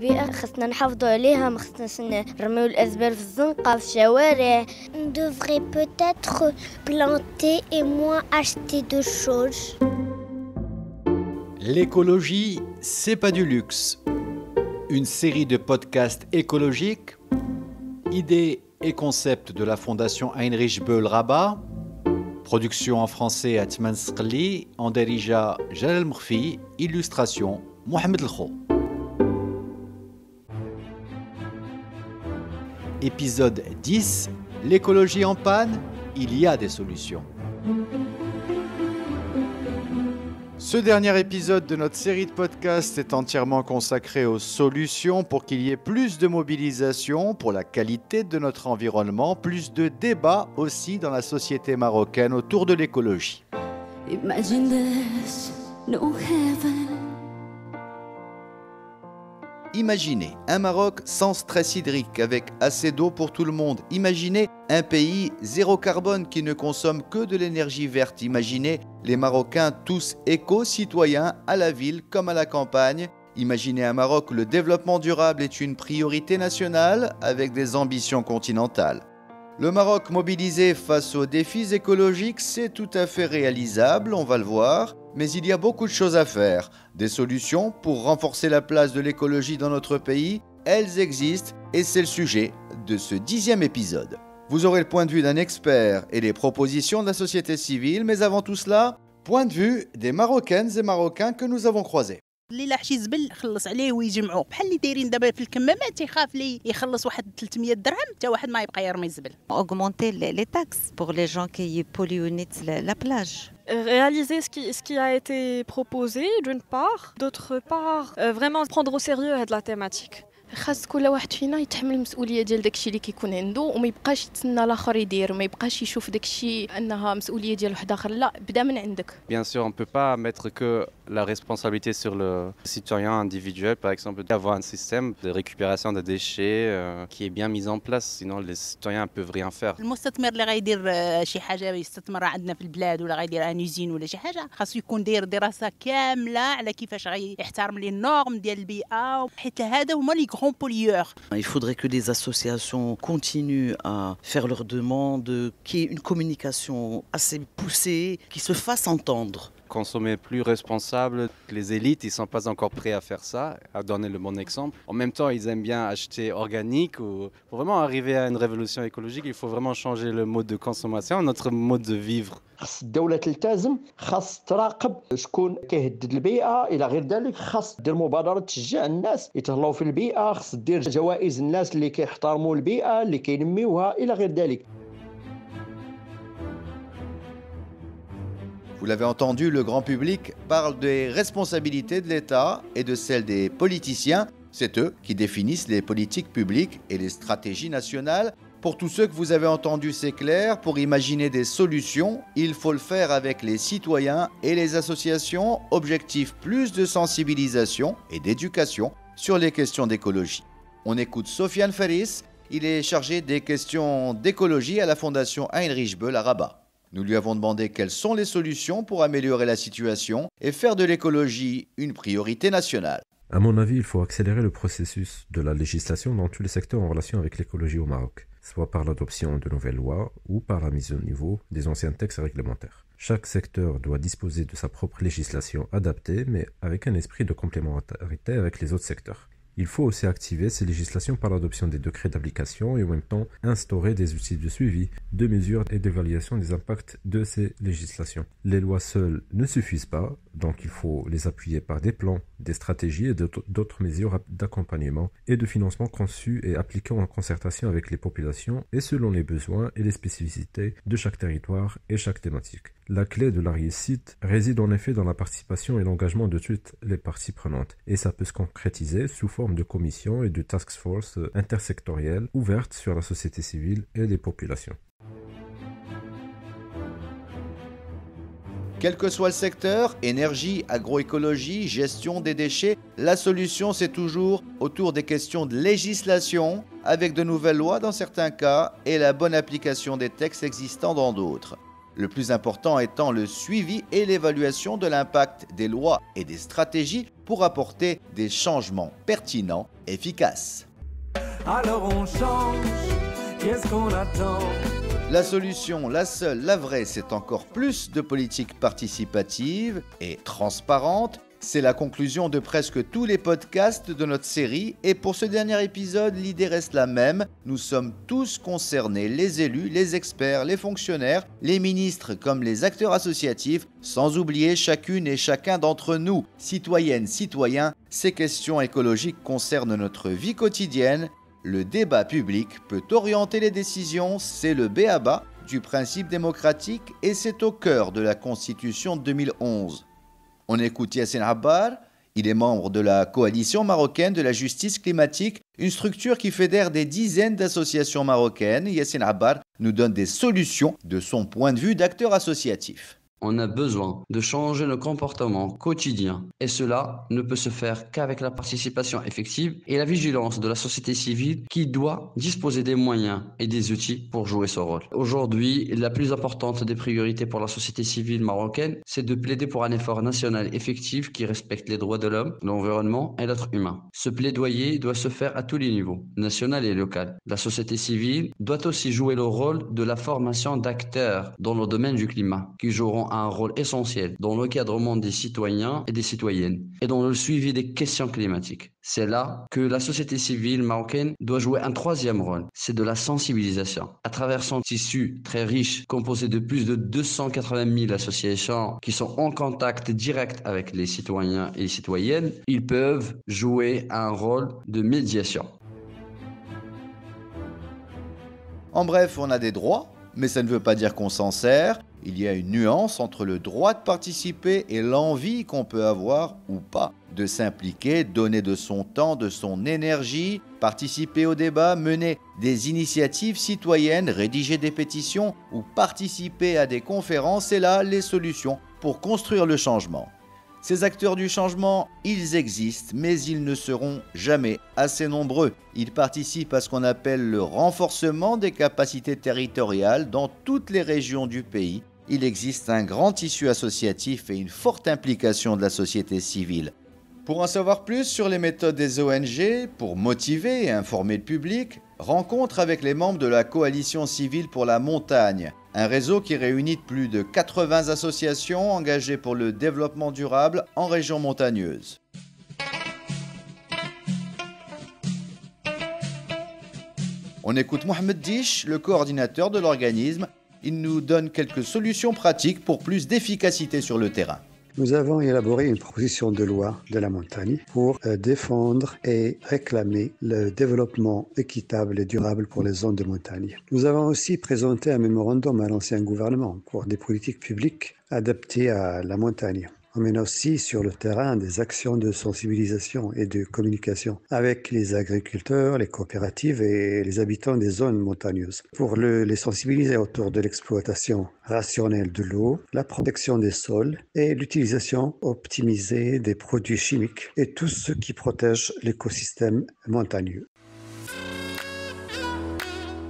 البيئة خصنا نحافظوا عليها، ما خصناش نرميو الأزبال في الزنقة في الشوارع. On devrait peut-être planter et moins acheter de choses. L'écologie, c'est pas du luxe. Une série de podcasts écologiques, idées et concepts de la Fondation Heinrich Böll Rabat, production en français Atman Sqli, en Darija Jalal Mourfi, illustration Mohamed El-Kho. Épisode 10, l'écologie en panne, il y a des solutions. Ce dernier épisode de notre série de podcasts est entièrement consacré aux solutions pour qu'il y ait plus de mobilisation pour la qualité de notre environnement, plus de débats aussi dans la société marocaine autour de l'écologie. Imagine this, no heaven. Imaginez un Maroc sans stress hydrique, avec assez d'eau pour tout le monde. Imaginez un pays zéro carbone qui ne consomme que de l'énergie verte. Imaginez les Marocains tous éco-citoyens à la ville comme à la campagne. Imaginez un Maroc où le développement durable est une priorité nationale avec des ambitions continentales. Le Maroc mobilisé face aux défis écologiques, c'est tout à fait réalisable, on va le voir, mais il y a beaucoup de choses à faire. Des solutions pour renforcer la place de l'écologie dans notre pays, elles existent et c'est le sujet de ce 10e épisode. Vous aurez le point de vue d'un expert et les propositions de la société civile, mais avant tout cela, point de vue des Marocaines et Marocains que nous avons croisés. اللي لاح شي زبل خلص عليه ويجمعوه بحال اللي دايرين دابا في الكمامات تيخاف لي يخلص واحد 300 درهم حتى واحد ما يبقى يرمي الزبل. Augmenter les taxes pour les gens qui polluent la plage. Réaliser ce qui a été proposé d'une part, d'autre part vraiment prendre au sérieux la thématique. خاص كل واحد فينا يتحمل المسؤوليه ديال داكشي اللي كيكون عنده وما يبقاش يتسنى الاخر يدير ما يبقاش يشوف داكشي انها مسؤوليه ديال واحد اخر لا بدا من عندك. Bien sûr, on peut pas mettre que la responsabilité sur le citoyen individuel, par exemple, d'avoir un système de récupération des déchets qui est bien mis en place, sinon les citoyens peuvent rien faire. المستثمر اللي غيدير شي حاجه يستثمر عندنا في البلاد ولا غيدير ان يوزين ولا شي حاجه خاصو يكون داير دراسه كامله على كيفاش غيحترم لي النورم ديال البيئه حيت هذا هما لي غرون pollueurs. Il faudrait que des associations continuent à faire leurs demandes, qu'il y ait une communication assez poussée, qui se fasse entendre. Consommer plus responsable, les élites ils sont pas encore prêts à faire ça, à donner le bon exemple. En même temps, ils aiment bien acheter organique. Pour vraiment arriver à une révolution écologique, il faut vraiment changer le mode de consommation, notre mode de vivre. خاص الدولة تلتزم، خاص تراقب شكون كيهدد البيئة، إلى غير ذلك خاص دير مبادرات تشجع الناس يتهلاو في البيئة، خاص دير جوائز الناس اللي كيحترموا البيئة اللي كينميوها إلى غير ذلك. Vous l'avez entendu, le grand public parle des responsabilités de l'État et de celles des politiciens. C'est eux qui définissent les politiques publiques et les stratégies nationales. Pour tous ceux que vous avez entendus, c'est clair, pour imaginer des solutions, il faut le faire avec les citoyens et les associations. Objectif plus de sensibilisation et d'éducation sur les questions d'écologie. On écoute Sofiane Faris, il est chargé des questions d'écologie à la Fondation Heinrich Böll à Rabat. Nous lui avons demandé quelles sont les solutions pour améliorer la situation et faire de l'écologie une priorité nationale. À mon avis, il faut accélérer le processus de la législation dans tous les secteurs en relation avec l'écologie au Maroc, soit par l'adoption de nouvelles lois ou par la mise au niveau des anciens textes réglementaires. Chaque secteur doit disposer de sa propre législation adaptée, mais avec un esprit de complémentarité avec les autres secteurs. Il faut aussi activer ces législations par l'adoption des décrets d'application et en même temps instaurer des outils de suivi, de mesure et d'évaluation des impacts de ces législations. Les lois seules ne suffisent pas, donc il faut les appuyer par des plans, des stratégies et d'autres mesures d'accompagnement et de financement conçues et appliquées en concertation avec les populations et selon les besoins et les spécificités de chaque territoire et chaque thématique. La clé de la réussite réside en effet dans la participation et l'engagement de toutes les parties prenantes. Et ça peut se concrétiser sous forme de commissions et de task force intersectorielles ouvertes sur la société civile et les populations. Quel que soit le secteur, énergie, agroécologie, gestion des déchets, la solution c'est toujours autour des questions de législation, avec de nouvelles lois dans certains cas et la bonne application des textes existants dans d'autres. le plus important étant le suivi et l'évaluation de l'impact des lois et des stratégies pour apporter des changements pertinents, efficaces. Alors on change, qu'est-ce qu'on attend ? La solution, la seule, la vraie, c'est encore plus de politique participative et transparente. C'est la conclusion de presque tous les podcasts de notre série. Et pour ce dernier épisode, l'idée reste la même. Nous sommes tous concernés, les élus, les experts, les fonctionnaires, les ministres comme les acteurs associatifs, sans oublier chacune et chacun d'entre nous. Citoyennes, citoyens, ces questions écologiques concernent notre vie quotidienne. Le débat public peut orienter les décisions, c'est le b.a.-ba du principe démocratique et c'est au cœur de la Constitution de 2011. On écoute Yassine Abbar, il est membre de la Coalition marocaine de la justice climatique, une structure qui fédère des dizaines d'associations marocaines. Yassine Abbar nous donne des solutions de son point de vue d'acteur associatif. On a besoin de changer nos comportements quotidiens et cela ne peut se faire qu'avec la participation effective et la vigilance de la société civile qui doit disposer des moyens et des outils pour jouer ce rôle. Aujourd'hui, la plus importante des priorités pour la société civile marocaine, c'est de plaider pour un effort national effectif qui respecte les droits de l'homme, l'environnement et l'être humain. Ce plaidoyer doit se faire à tous les niveaux, national et local. La société civile doit aussi jouer le rôle de la formation d'acteurs dans le domaine du climat, qui joueront un rôle essentiel dans l'encadrement des citoyens et des citoyennes et dans le suivi des questions climatiques. C'est là que la société civile marocaine doit jouer un troisième rôle, c'est de la sensibilisation. À travers son tissu très riche, composé de plus de 280 000 associations qui sont en contact direct avec les citoyens et les citoyennes, ils peuvent jouer un rôle de médiation. En bref, on a des droits, mais ça ne veut pas dire qu'on s'en sert. Il y a une nuance entre le droit de participer et l'envie qu'on peut avoir ou pas de s'impliquer, donner de son temps, de son énergie, participer au débat, mener des initiatives citoyennes, rédiger des pétitions ou participer à des conférences. C'est là les solutions pour construire le changement. Ces acteurs du changement, ils existent, mais ils ne seront jamais assez nombreux. Ils participent à ce qu'on appelle le renforcement des capacités territoriales dans toutes les régions du pays. Il existe un grand tissu associatif et une forte implication de la société civile. Pour en savoir plus sur les méthodes des ONG, pour motiver et informer le public, rencontre avec les membres de la Coalition civile pour la montagne, un réseau qui réunit plus de 80 associations engagées pour le développement durable en région montagneuse. On écoute Mohamed Diche, le coordinateur de l'organisme. Il nous donne quelques solutions pratiques pour plus d'efficacité sur le terrain. Nous avons élaboré une proposition de loi de la montagne pour défendre et réclamer le développement équitable et durable pour les zones de montagne. Nous avons aussi présenté un mémorandum à l'ancien gouvernement pour des politiques publiques adaptées à la montagne. On mène aussi sur le terrain des actions de sensibilisation et de communication avec les agriculteurs, les coopératives et les habitants des zones montagneuses pour les sensibiliser autour de l'exploitation rationnelle de l'eau, la protection des sols et l'utilisation optimisée des produits chimiques et tout ce qui protège l'écosystème montagneux.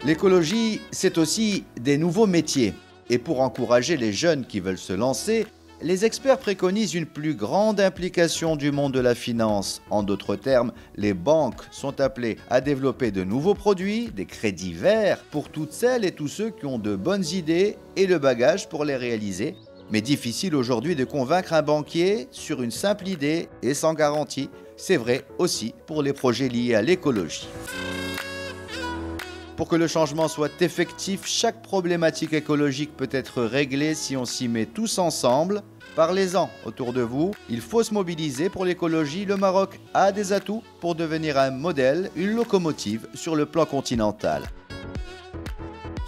L'écologie, c'est aussi des nouveaux métiers. Et pour encourager les jeunes qui veulent se lancer, les experts préconisent une plus grande implication du monde de la finance. En d'autres termes, les banques sont appelées à développer de nouveaux produits, des crédits verts pour toutes celles et tous ceux qui ont de bonnes idées et le bagage pour les réaliser. Mais difficile aujourd'hui de convaincre un banquier sur une simple idée et sans garantie. C'est vrai aussi pour les projets liés à l'écologie. Pour que le changement soit effectif, chaque problématique écologique peut être réglée si on s'y met tous ensemble. Parlez-en autour de vous. Il faut se mobiliser pour l'écologie. Le Maroc a des atouts pour devenir un modèle, une locomotive sur le plan continental.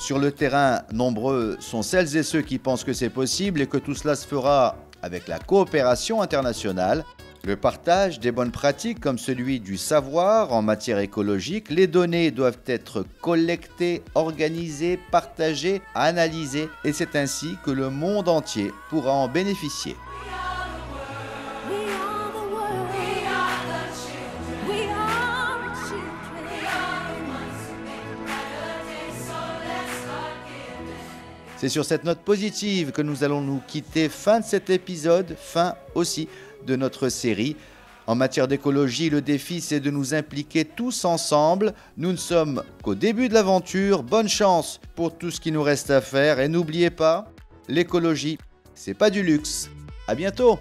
Sur le terrain, nombreux sont celles et ceux qui pensent que c'est possible et que tout cela se fera avec la coopération internationale. Le partage des bonnes pratiques comme celui du savoir en matière écologique, les données doivent être collectées, organisées, partagées, analysées et c'est ainsi que le monde entier pourra en bénéficier. C'est sur cette note positive que nous allons nous quitter. Fin de cet épisode, fin aussi de notre série. En matière d'écologie, le défi, c'est de nous impliquer tous ensemble. Nous ne sommes qu'au début de l'aventure. Bonne chance pour tout ce qui nous reste à faire. Et n'oubliez pas, l'écologie, c'est pas du luxe. À bientôt!